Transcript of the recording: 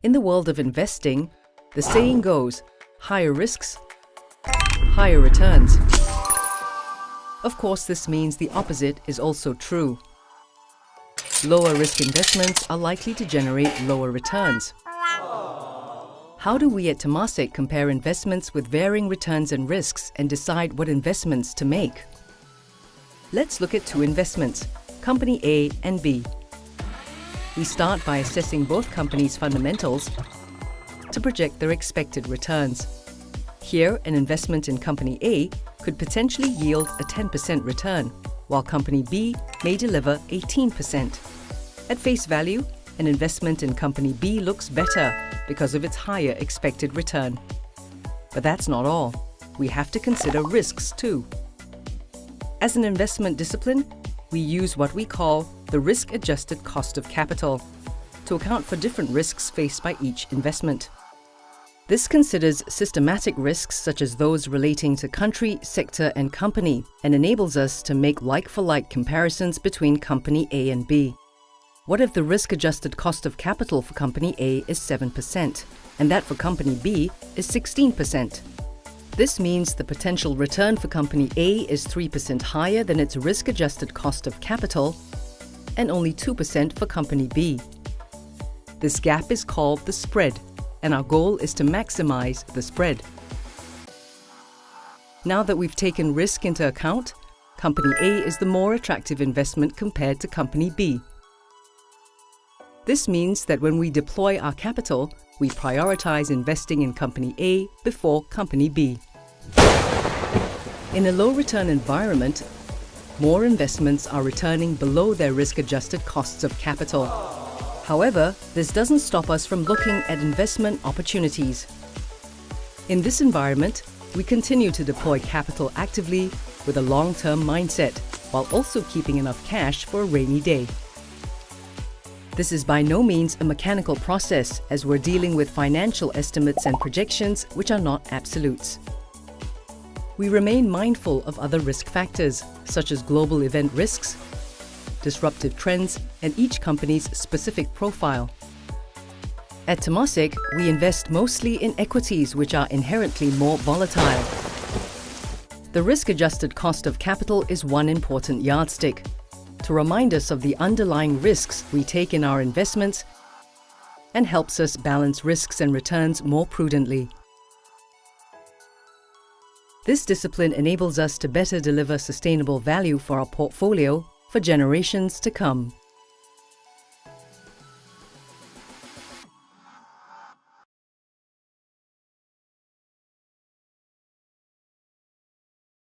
In the world of investing, the saying goes, higher risks, higher returns. Of course, this means the opposite is also true. Lower risk investments are likely to generate lower returns. How do we at Temasek compare investments with varying returns and risks and decide what investments to make? Let's look at two investments, Company A and B. We start by assessing both companies' fundamentals to project their expected returns. Here, an investment in Company A could potentially yield a 10% return, while Company B may deliver 18%. At face value, an investment in Company B looks better because of its higher expected return. But that's not all. We have to consider risks too. As an investment discipline, we use what we call the risk-adjusted cost of capital to account for different risks faced by each investment. This considers systematic risks such as those relating to country, sector, and company, and enables us to make like-for-like comparisons between Company A and B. What if the risk-adjusted cost of capital for Company A is 7%, and that for Company B is 16%? This means the potential return for Company A is 3% higher than its risk-adjusted cost of capital, and only 2% for Company B. This gap is called the spread, and our goal is to maximize the spread. Now that we've taken risk into account, Company A is the more attractive investment compared to Company B. This means that when we deploy our capital, we prioritize investing in Company A before Company B. In a low-return environment, more investments are returning below their risk-adjusted costs of capital. However, this doesn't stop us from looking at investment opportunities. In this environment, we continue to deploy capital actively with a long-term mindset, while also keeping enough cash for a rainy day. This is by no means a mechanical process, as we're dealing with financial estimates and projections which are not absolutes. We remain mindful of other risk factors, such as global event risks, disruptive trends, and each company's specific profile. At Temasek, we invest mostly in equities which are inherently more volatile. The risk-adjusted cost of capital is one important yardstick to remind us of the underlying risks we take in our investments and helps us balance risks and returns more prudently. This discipline enables us to better deliver sustainable value for our portfolio for generations to come.